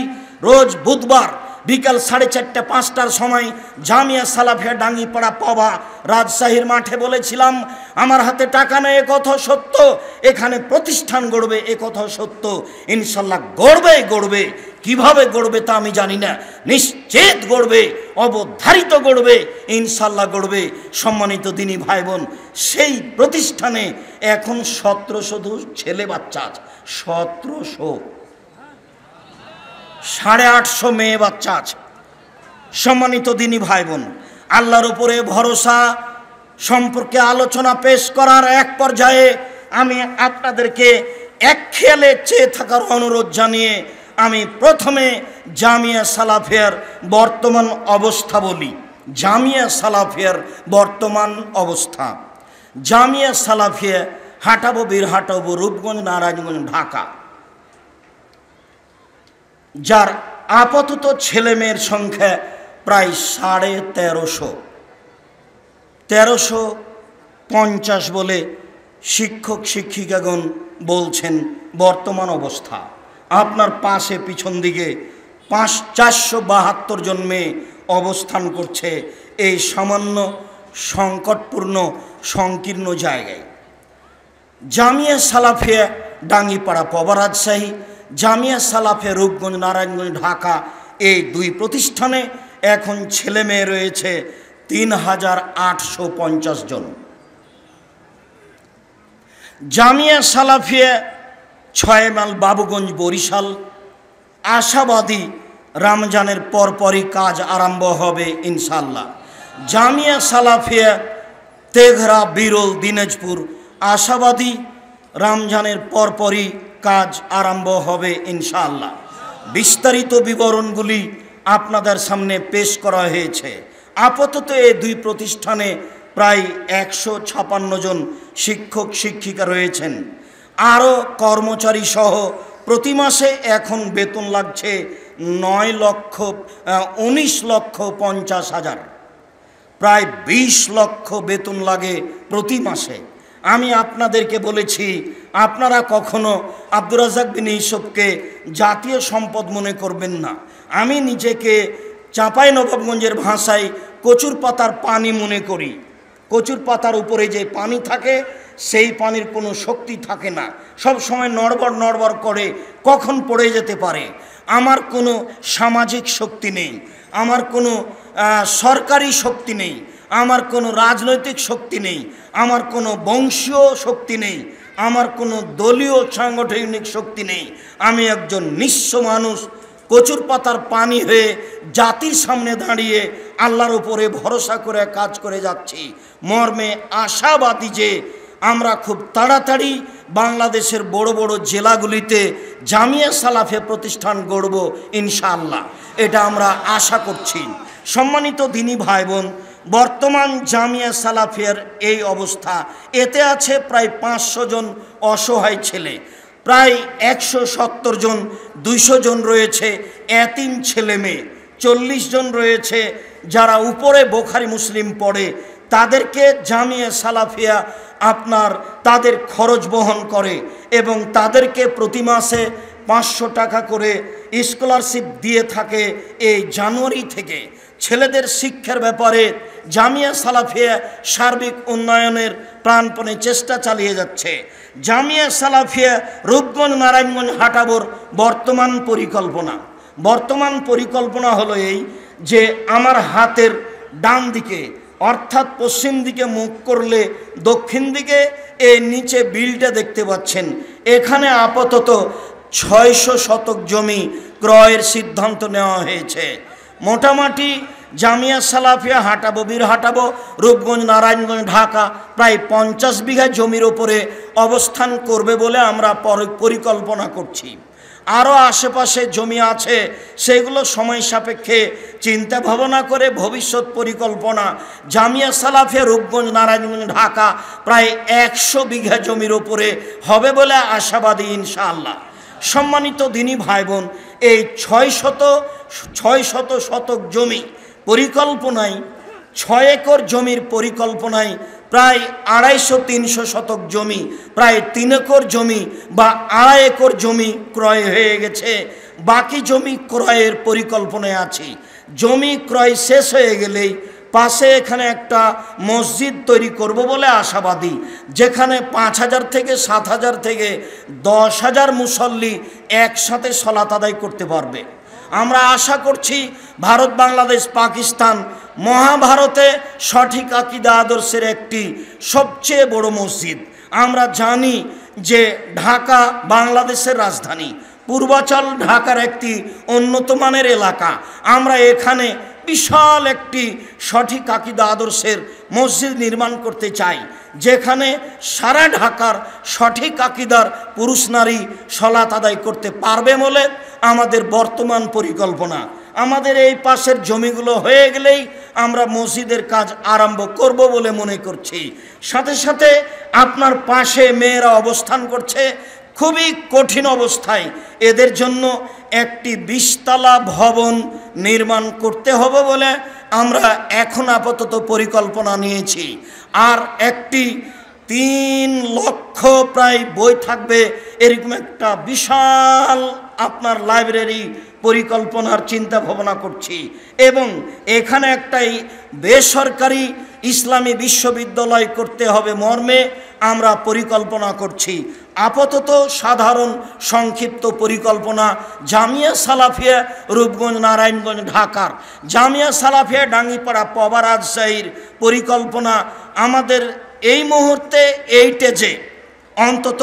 [SPEAKER 1] রোজ বুধবার বিকাল 4:30-5টার সময় জামিয়া সালাফিয়া ডাঙ্গিপাড়া পাবা রাজশাহীর মাঠে বলেছিলাম আমার হাতে টাকা নেই, এ কথা সত্য, এখানে প্রতিষ্ঠান গড়বে, এ কথা সত্য, ইনশাল্লাহ গড়বে গড়বে। কিভাবে গড়বে তা আমি জানি না, নিশ্চিত গড়বে, অবধারিত গড়বে, ইনশাল্লাহ গড়বে। সম্মানিত দিনী ভাই বোন, সেই প্রতিষ্ঠানে এখন 1700 ছেলে বাচ্চা আছে, 1700, 850 মেয়ে বাচ্চা আছে। সম্মানিত দিনী ভাই বোন, আল্লাহর উপরে ভরসা সম্পর্কে আলোচনা পেশ করার এক পর্যায়ে আমি আপনাদেরকে এক খেয়ালে চেয়ে থাকার অনুরোধ জানিয়ে আমি প্রথমে জামিয়া সালাফিয়ার বর্তমান অবস্থা বলি। জামিয়া সালাফিয়ার বর্তমান অবস্থা, জামিয়া সালাফিয়া হাটাবো, বীরহাটাবো, রূপগঞ্জ, নারায়ণগঞ্জ, ঢাকা, যার আপাতত ছেলে মেয়ের সংখ্যা প্রায় 1350 বলে শিক্ষক শিক্ষিকাগণ বলছেন বর্তমান অবস্থা। আপনার পাশে পিছন দিকে 472 জন মেয়ে অবস্থান করছে এই সামান্য সংকটপূর্ণ সংকীর্ণ জায়গায়। জামিয়া সালাফিয়া ডাঙ্গিপাড়া পাবা রাজশাহী, জামিয়া সালাফিয়া রূপগঞ্জ, নারায়ণগঞ্জ, ঢাকা, এই দুই প্রতিষ্ঠানে এখন ছেলে মেয়ে রয়েছে 3850 জন। জামিয়া সালাফিয়া 6 মাইল বাবুগঞ্জ, বরিশাল, আশাবাদী রমজানের পরপরই কাজ আরম্ভ হবে ইনশাআল্লাহ। জামিয়া সালাফিয়া তেঘরা, বিরল, দিনাজপুর, আশাবাদী রমজানের পরপরই কাজ আরম্ভ হবে ইনশাআল্লাহ। বিস্তারিত বিবরণগুলি আপনাদের সামনে পেশ করা হয়েছে। আপাতত এই দুই প্রতিষ্ঠানে প্রায় 156 জন শিক্ষক শিক্ষিকা রয়েছেন। আরও কর্মচারী সহ প্রতি মাসে এখন বেতন লাগছে 19,50,000, প্রায় 20 লক্ষ বেতন লাগে প্রতি মাসে। আমি আপনাদেরকে বলেছি আপনারা কখনো আব্দুর রাজ্জাক বিন ইউসুফকে জাতীয় সম্পদ মনে করবেন না। আমি নিজেকে চাঁপাইনবাবগঞ্জের ভাষায় কচুর পাতার পানি মনে করি। কচুর পাতার উপরে যে পানি থাকে সেই পানির কোনো শক্তি থাকে না, সব সময় নড়বড় নড়বড় করে, কখন পড়ে যেতে পারে। আমার কোনো সামাজিক শক্তি নেই, আমার কোনো সরকারি শক্তি নেই, আমার কোনো রাজনৈতিক শক্তি নেই, আমার কোনো বংশীয় শক্তি নেই, আমার কোনো দলীয় সাংগঠনিক শক্তি নেই। আমি একজন নিঃস্ব মানুষ, কচুর পাতার পানি হয়ে জাতির সামনে দাঁড়িয়ে আল্লাহর উপরে ভরসা করে কাজ করে যাচ্ছি। মর্মে আশাবাদী যে আমরা খুব তাড়াতাড়ি বাংলাদেশের বড় বড় জেলাগুলিতে জামিয়া সালাফিয়া প্রতিষ্ঠান গড়ব ইনশাআল্লাহ, এটা আমরা আশা করছি। সম্মানিত দিনী ভাই বোন, বর্তমান জামিয়া সালাফিয়ার এই অবস্থা, এতে আছে প্রায় 500 জন অসহায় ছেলে, প্রায় 170 জন, 200 জন রয়েছে এতিম ছেলে মেয়ে, 40 জন রয়েছে যারা উপরে বুখারী মুসলিম পড়ে, তাদেরকে জামিয়া সালাফিয়া আপনার তাদের খরচ বহন করে এবং তাদেরকে প্রতি মাসে 500 টাকা করে স্কলারশিপ দিয়ে থাকে। এই জানুয়ারি থেকে ছেলেদের শিক্ষার ব্যাপারে জামিয়া সালাফিয়া সার্বিক উন্নয়নের প্রাণপণে চেষ্টা চালিয়ে যাচ্ছে। জামিয়া সালাফিয়া রূপগঞ্জ, নারায়ণগঞ্জ, হাটাবোর বর্তমান পরিকল্পনা হলো এই যে আমার হাতের ডান দিকে অর্থাৎ পশ্চিম দিকে মুখ করলে দক্ষিণ দিকে এই নিচে বিলটা দেখতে পাচ্ছেন, এখানে আপাতত 600 শতক জমি ক্রয়ের সিদ্ধান্ত নেওয়া হয়েছে। মোটামুটি জামিয়া সালাফিয়া হাঁটাবো, বীর হাঁটাবো, রূপগঞ্জ, নারায়ণগঞ্জ, ঢাকা প্রায় 50 বিঘা জমির ওপরে অবস্থান করবে বলে আমরা পরিকল্পনা করছি। আরও আশেপাশে জমি আছে, সেগুলো সময় সাপেক্ষে চিন্তা ভাবনা করে ভবিষ্যৎ পরিকল্পনা জামিয়া সালাফিয়া রূপগঞ্জ, নারায়ণগঞ্জ, ঢাকা প্রায় 100 বিঘা জমির ওপরে হবে বলে আশাবাদী ইনশাআল্লাহ। সম্মানিত দিনী ভাই বোন, এই 600 শতক জমি পরিকল্পনায়, 6 একর জমির পরিকল্পনায় প্রায় 250-300 শতক জমি, প্রায় 3 একর জমি বা 2.5 একর জমি ক্রয় হয়ে গেছে। বাকি জমি ক্রয়ের পরিকল্পনায় আছি। জমি ক্রয় শেষ হয়ে গেলেই পাশে এখানে একটা মসজিদ তৈরি করব বলে আশাবাদী, যেখানে 5000 থেকে 7000 থেকে 10,000 মুসল্লি একসাথে সলাত আদায় করতে পারবে। আমরা আশা করছি ভারত, বাংলাদেশ, পাকিস্তান মহাভারতে সঠিক আকীদা আদর্শের একটি সবচেয়ে বড় মসজিদ। আমরা জানি যে ঢাকা বাংলাদেশের রাজধানী, পূর্বাচল ঢাকার একটি উন্নত মানের এলাকা। আমরা এখানে বিশাল একটি সঠিক আকীদা আদর্শের মসজিদ নির্মাণ করতে চাই, যেখানে সারা ঢাকার সঠিক আকীদার পুরুষ নারী সলাত আদায় করতে পারবে বলে আমাদের বর্তমান পরিকল্পনা। আমাদের এই পাশের জমিগুলো হয়ে গেলেই আমরা মসজিদের কাজ আরম্ভ করব বলে মনে করছি। সাথে সাথে আপনার পাশে মেয়েরা অবস্থান করছে খুবই কঠিন অবস্থায়, এদের জন্য একটি 20 তলা ভবন নির্মাণ করতে হবে বলে আমরা এখন আপাতত পরিকল্পনা নিয়েছি। আর একটি 3 লক্ষ প্রায় বই থাকবে এরকম একটা বিশাল আপনার লাইব্রেরি পরিকল্পনার চিন্তা ভাবনা করছি। এবং এখানে একটাই বেসরকারি ইসলামী বিশ্ববিদ্যালয় করতে হবে মর্মে আমরা পরিকল্পনা করছি। আপাতত সাধারণ সংক্ষিপ্ত পরিকল্পনা জামিয়া সালাফিয়া রূপগঞ্জ, নারায়ণগঞ্জ, ঢাকার জামিয়া সালাফিয়া ডাঙ্গিপাড়া পবা রাজশাহীর পরিকল্পনা আমাদের এই মুহূর্তে এই স্টেজে অন্তত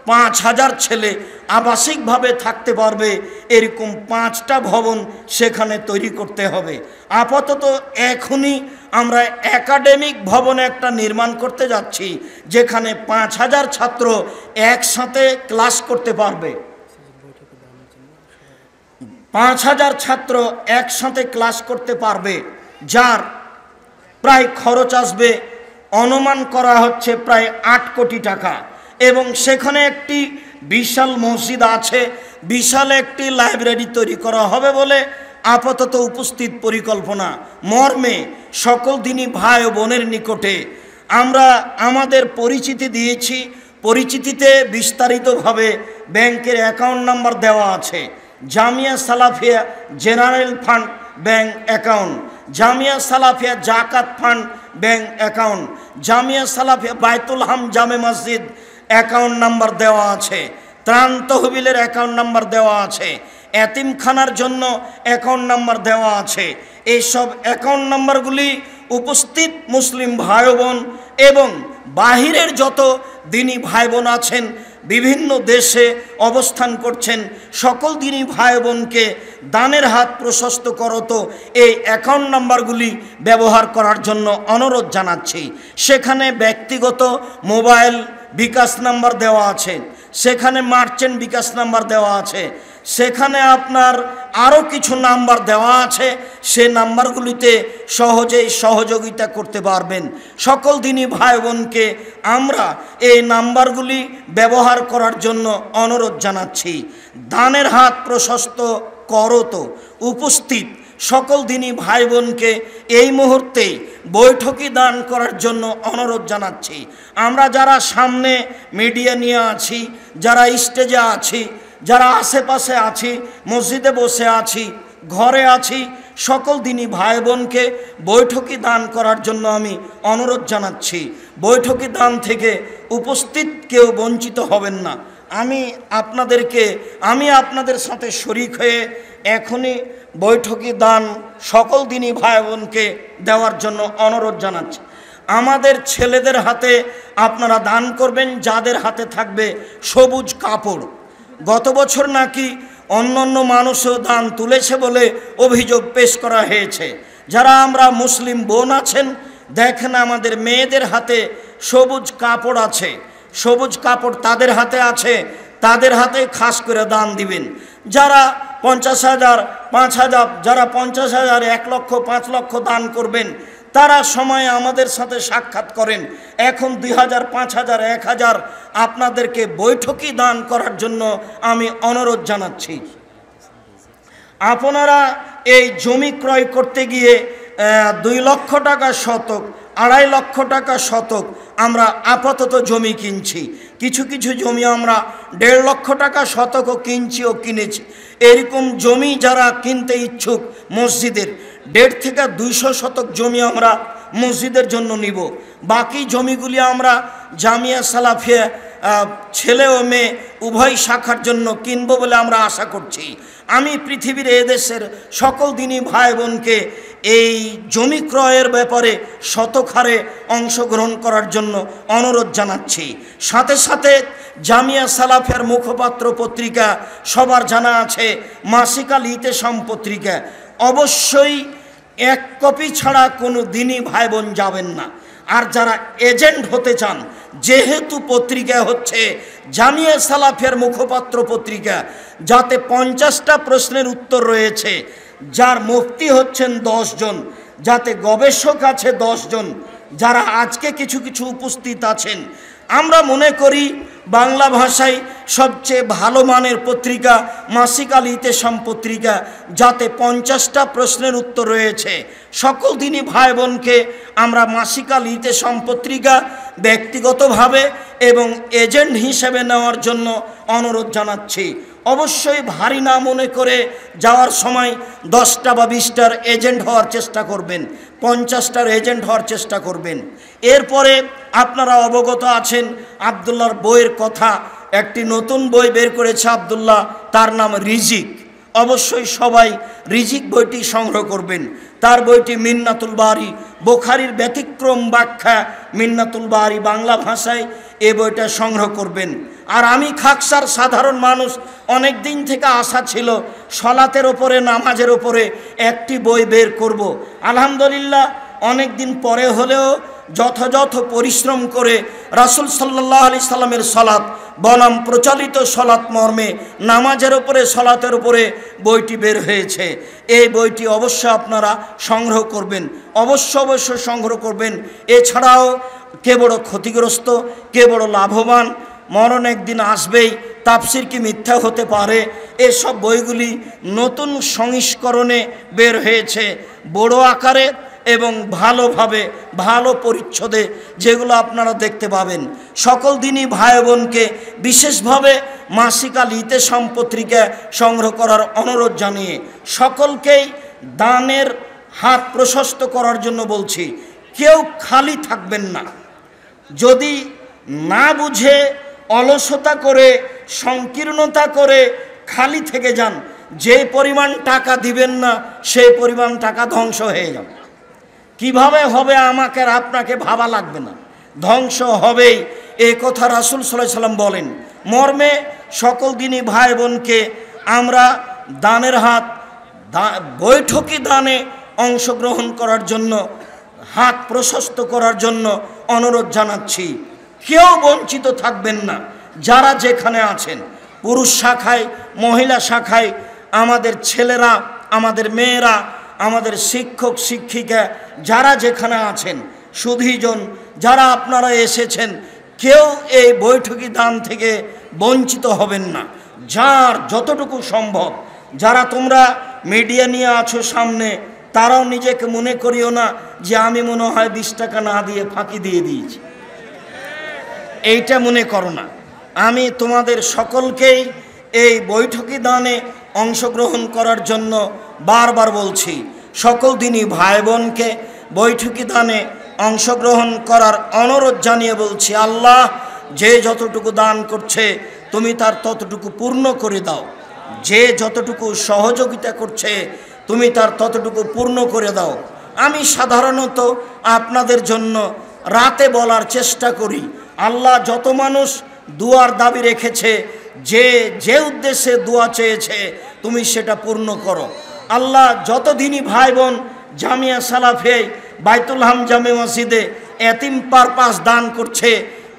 [SPEAKER 1] 5000 ছেলে আবাসিকভাবে থাকতে পারবে এরকম 5টা ভবন সেখানে তৈরি করতে হবে। আপাতত এখনই আমরা একাডেমিক ভবনে একটা নির্মাণ করতে যাচ্ছি, যেখানে 5000 ছাত্র একসাথে ক্লাস করতে পারবে। 5000 ছাত্র একসাথে ক্লাস করতে পারবে, যার প্রায় খরচ আসবে অনুমান করা হচ্ছে প্রায় 8 কোটি টাকা। এবং সেখানে একটি বিশাল মসজিদ আছে, বিশাল একটি লাইব্রেরি তৈরি করা হবে বলে আপাতত উপস্থিত পরিকল্পনা মর্মে সকল দিনী ভাই ও বোনের নিকটে আমরা আমাদের পরিচিতি দিয়েছি। পরিচিতিতে বিস্তারিতভাবে ব্যাংকের অ্যাকাউন্ট নাম্বার দেওয়া আছে। Jamia Salafia general fund bank account, Jamia Salafia জাকাত fund bank account, Jamia Salafia বাইতুল হাম জামে মসজিদ অ্যাকাউন্ট নাম্বার দেওয়া আছে, ত্রাণ তহবিলের অ্যাকাউন্ট নাম্বার দেওয়া আছে, এতিমখানার জন্য অ্যাকাউন্ট নাম্বার দেওয়া আছে। এইসব অ্যাকাউন্ট নাম্বারগুলি উপস্থিত মুসলিম ভাই বোন এবং বাহিরের যত দিনী ভাই বোন আছেন, বিভিন্ন দেশে অবস্থান করছেন, সকল দিনী ভাই বোনকে দানের হাত প্রশস্ত করত এই অ্যাকাউন্ট নাম্বারগুলি ব্যবহার করার জন্য অনুরোধ জানাচ্ছি। সেখানে ব্যক্তিগত মোবাইল বিকাশ নাম্বার দেওয়া আছে, সেখানে মার্চেন্ট বিকাশ নাম্বার দেওয়া আছে, সেখানে আপনার আরও কিছু নাম্বার দেওয়া আছে। সে নাম্বারগুলিতে সহজেই সহযোগিতা করতে পারবেন। সকল দিনী ভাই বোনকে আমরা এই নাম্বারগুলি ব্যবহার করার জন্য অনুরোধ জানাচ্ছি। দানের হাত প্রশস্ত করত উপস্থিত সকল দিনী ভাই বোনকে এই মুহূর্তে বৈঠকি দান করার জন্য অনুরোধ জানাচ্ছি। আমরা যারা সামনে মিডিয়া নিয়ে আছি, যারা স্টেজে আছি, যারা আশেপাশে আছি, মসজিদে বসে আছি, ঘরে আছি, সকল দিনী ভাই বোনকে বৈঠকি দান করার জন্য আমি অনুরোধ জানাচ্ছি। বৈঠকি দান থেকে উপস্থিত কেউ বঞ্চিত হবেন না। আমি আপনাদের সাথে শরিক হয়ে এখনই বৈঠকি দান সকল দিনী ভাই বোনকে দেওয়ার জন্য অনুরোধ জানাচ্ছি। আমাদের ছেলেদের হাতে আপনারা দান করবেন, যাদের হাতে থাকবে সবুজ কাপড়। গত বছর নাকি অন্য মানুষও দান তুলেছে বলে অভিযোগ পেশ করা হয়েছে। যারা আমরা মুসলিম বোন আছেন, দেখেন আমাদের মেয়েদের হাতে সবুজ কাপড় আছে, সবুজ কাপড় তাদের হাতে আছে, তাদের হাতে খাস করে দান দিবেন। যারা 50,000, 5,000, যারা 50,000, 1 লক্ষ, 5 লক্ষ দান করবেন, তারা সময় আমাদের সাথে সাক্ষাৎ করেন। এখন 2,000, 5,000, 1,000 আপনাদেরকে বৈঠকি দান করার জন্য আমি অনুরোধ জানাচ্ছি। আপনারা এই জমি ক্রয় করতে গিয়ে 2 লক্ষ টাকা শতক, 2.5 লক্ষ টাকা শতক আমরা আপাতত জমি কিনছি। কিছু কিছু জমি আমরা 1.5 লক্ষ টাকা শতকও কিনছি ও কিনেছি। এরকম জমি যারা কিনতে ইচ্ছুক মসজিদের 1.5 থেকে 200 শতক জমি আমরা মসজিদের জন্য নিব। বাকি জমিগুলি আমরা জামিয়া সালাফিয়া ছেলে ও মেয়ে উভয় শাখার জন্য কিনব বলে আমরা আশা করছি। আমি পৃথিবীর এদেশের সকল দিনী ভাই বোনকে এই জমি ক্রয়ের ব্যাপারে শতক হারে অংশগ্রহণ করার জন্য অনুরোধ জানাচ্ছি। সাথে সাথে জামিয়া সালাফের মুখপাত্র পত্রিকা সবার জানা আছে, মাসিক আল ইতেসাম পত্রিকা, অবশ্যই 1 কপি ছাড়া কোনো দিনই ভাই বোন যাবেন না। আর যারা এজেন্ট হতে চান, যেহেতু পত্রিকা হচ্ছে জামিয়া সালাফের মুখপাত্র পত্রিকা, যাতে 50টা প্রশ্নের উত্তর রয়েছে, যার মুফতি হচ্ছেন 10 জন, যাতে গবেষক আছে 10 জন, যারা আজকে কিছু কিছু উপস্থিত আছেন। আমরা মনে করি বাংলা ভাষায় সবচেয়ে ভালো মানের পত্রিকা মাসিক আল ইতেসাম পত্রিকা, যাতে 50টা প্রশ্নের উত্তর রয়েছে। সকল দিনই ভাই বোনকে আমরা মাসিক আল ইতেসাম পত্রিকা ব্যক্তিগতভাবে এবং এজেন্ট হিসেবে নেওয়ার জন্য অনুরোধ জানাচ্ছি। অবশ্যই ভারী না মনে করে যাওয়ার সময় 10টা বা 20টার এজেন্ট হওয়ার চেষ্টা করবেন, 50টার এজেন্ট হওয়ার চেষ্টা করবেন। এরপরে আপনারা অবগত আছেন আব্দুল্লাহর বইয়ের কথা, একটি নতুন বই বের করেছে আব্দুল্লাহ, তার নাম রিজিক। অবশ্যই সবাই রিজিক বইটি সংগ্রহ করবেন। তার বইটি মিন্নাতুল বারি, বুখারীর ব্যতিক্রম ব্যাখ্যা মিন্নাতুল বারি বাংলা ভাষায়, এই বইটা সংগ্রহ করবেন। আর আমি খাকসার সাধারণ মানুষ, অনেক দিন থেকে আশা ছিল সলাতের ওপরে, নামাজের ওপরে একটি বই বের করব। আলহামদুলিল্লাহ অনেক দিন পরে হলেও যথাযথ পরিশ্রম করে রাসূল সাল্লাল্লাহু আলাইহি সাল্লামের সলাত বনাম প্রচলিত সলাত মর্মে নামাজের উপরে, সলাতের উপরে বইটি বের হয়েছে। এই বইটি অবশ্য আপনারা সংগ্রহ করবেন, অবশ্য সংগ্রহ করবেন। এছাড়াও কে বড় ক্ষতিগ্রস্ত, কে বড় লাভবান, মরণ একদিন আসবেই, তাফসির কি মিথ্যা হতে পারে, এসব বইগুলি নতুন সংস্করণে বের হয়েছে, বড় আকারে এবং ভালোভাবে, ভালো পরিচ্ছদে, যেগুলো আপনারা দেখতে পাবেন। সকল দিনই ভাই বোনকে বিশেষভাবে মাসিক আল ইতেসাম পত্রিকা সংগ্রহ করার অনুরোধ জানিয়ে সকলকেই দানের হাত প্রশস্ত করার জন্য বলছি। কেউ খালি থাকবেন না। যদি না বুঝে, অলসতা করে, সংকীর্ণতা করে খালি থেকে যান, যে পরিমাণ টাকা দিবেন না সেই পরিমাণ টাকা ধ্বংস হয়ে যাবে। কিভাবে হবে আমাকে আর আপনাকে ভাবা লাগবে না, ধ্বংস হবেই। এই কথা রাসূল সাল্লাল্লাহু আলাইহি সাল্লাম বলেন। মর্মে সকল দিনই ভাই বোনকে আমরা দানের হাত, বৈঠকি দানে অংশগ্রহণ করার জন্য, হাত প্রশস্ত করার জন্য অনুরোধ জানাচ্ছি। কেউ বঞ্চিত থাকবেন না। যারা যেখানে আছেন, পুরুষ শাখায়, মহিলা শাখায়, আমাদের ছেলেরা, আমাদের মেয়েরা, আমাদের শিক্ষক শিক্ষিকা, যারা যেখানে আছেন, সুধীজন যারা আপনারা এসেছেন, কেউ এই বৈঠকি দান থেকে বঞ্চিত হবেন না। যার যতটুকু সম্ভব, যারা তোমরা মিডিয়া নিয়ে আছো সামনে, তারাও নিজেকে মনে করিও না যে আমি মনে হয় 20 টাকা না দিয়ে ফাঁকি দিয়ে দিয়েছি, এইটা মনে করো না। আমি তোমাদের সকলকেই এই বৈঠকি দানে অংশগ্রহণ করার জন্য বারবার বলছি। সকল দিনই ভাই বোনকে বৈঠকি দানে অংশগ্রহণ করার অনুরোধ জানিয়ে বলছি, আল্লাহ যে যতটুকু দান করছে তুমি তার ততটুকু পূর্ণ করে দাও। যে যতটুকু সহযোগিতা করছে তুমি তার ততটুকু পূর্ণ করে দাও। আমি সাধারণত আপনাদের জন্য রাতে বলার চেষ্টা করি, আল্লাহ যত মানুষ দুয়ার দাবি রেখেছে, যে উদ্দেশ্যে দোয়া চেয়েছে তুমি সেটা পূর্ণ করো। আল্লাহ যত দিনই ভাই বোন জামিয়া সালাফিয়া বাইতুল হাম জামে মসজিদে এতিম পারপাস দান করছে,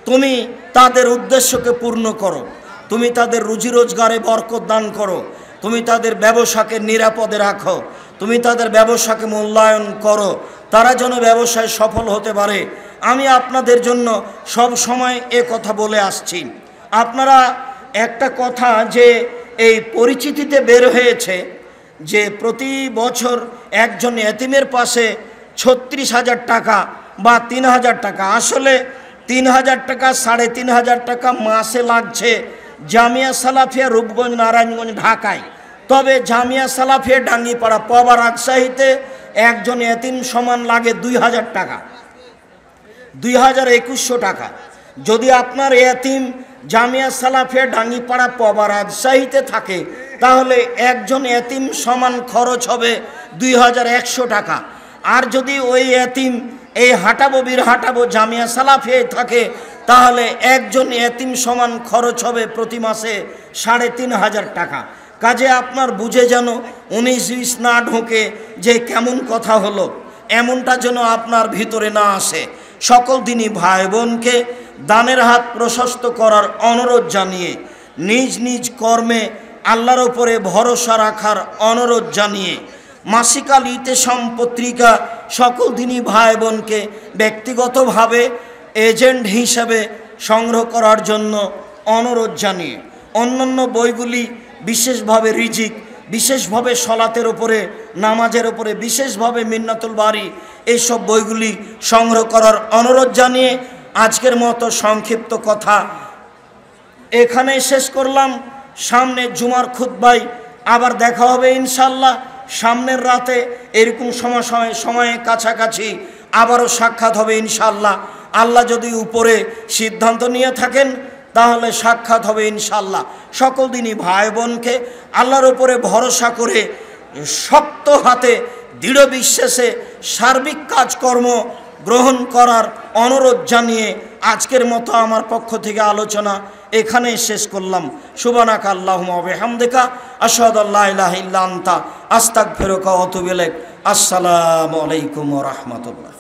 [SPEAKER 1] তুমি তাদের উদ্দেশ্যকে পূর্ণ করো, তুমি তাদের রুজি রোজগারে বরকত দান করো, তুমি তাদের ব্যবসাকে নিরাপদে রাখো, তুমি তাদের ব্যবসাকে মূল্যায়ন করো, তারা যেন ব্যবসায় সফল হতে পারে। আমি আপনাদের জন্য সব সময় এ কথা বলে আসছি। আপনারা একটা কথা যে এই পরিচিতিতে বের হয়েছে যে প্রতি বছর একজন এতিমের পাশে ৩৬,০০০ টাকা বা ৩,০০০ টাকা, আসলে ৩,০০০ টাকা ৩,৫০০ টাকা মাসে লাগছে জামিয়া সালাফিয়া রূপগঞ্জ নারায়ণগঞ্জ ঢাকায়। তবে জামিয়া সালাফিয়া ডাঙ্গিপাড়া পবা রাজশাহীতে একজন এতিম সমান লাগে ২,০০০ টাকা, ২,২১০ টাকা। যদি আপনার এতিম জামিয়া সালাফিয়া ডাঙ্গিপাড়া পবা রাজশাহীতে থাকে তাহলে একজন এতিম সমান খরচ হবে ২,১০০ টাকা। আর যদি ওই এতিম এই হাটাবো বীর হাটাবো জামিয়া সালাফিয়ায় থাকে তাহলে একজন এতিম সমান খরচ হবে প্রতি মাসে ৩,৫০০ টাকা। কাজে আপনার বুঝে যেন ১৯-২০ না ঢোকে যে কেমন কথা হলো, এমনটা যেন আপনার ভিতরে না আসে। সকল দিনই ভাই বোনকে দানের হাত প্রশস্ত করার অনুরোধ জানিয়ে, নিজ নিজ কর্মে আল্লাহর উপরে ভরসা রাখার অনুরোধ জানিয়ে মাসিকাল ইতেসাম পত্রিকা সকল দিনই ভাই বোনকে ব্যক্তিগতভাবে এজেন্ট হিসাবে সংগ্রহ করার জন্য অনুরোধ জানিয়ে অন্যান্য বইগুলি বিশেষভাবে রিজিক, বিশেষভাবে সলাতের উপরে, নামাজের উপরে, বিশেষভাবে মিন্নাতুল বারি, এইসব বইগুলি সংগ্রহ করার অনুরোধ জানিয়ে আজকের মতো সংক্ষিপ্ত কথা এখানে শেষ করলাম। সামনে জুমার খুতবায় আবার দেখা হবে ইনশাল্লাহ। সামনের রাতে এরকম সময়ে কাছাকাছি আবারও সাক্ষাৎ হবে ইনশাল্লাহ। আল্লাহ যদি উপরে সিদ্ধান্ত নিয়ে থাকেন তাহলে সাক্ষাৎ হবে ইনশাল্লাহ। সকল দিনই ভাই বোনকে আল্লাহর উপরে ভরসা করে শক্ত হাতে দৃঢ় বিশ্বাসে সার্বিক কাজকর্ম গ্রহণ করার অনুরোধ জানিয়ে আজকের মতো আমার পক্ষ থেকে আলোচনা এখানে শেষ করলাম। সুবহানাকা আল্লাহুম্মা ওয়া বিহামদিকা আশহাদু আল্লা ইলাহা ইল্লা আনতা আস্তাগফিরুকা ওয়া আতুবু ইলাইক। আসসালামু আলাইকুম ওয়া রাহমাতুল্লাহ।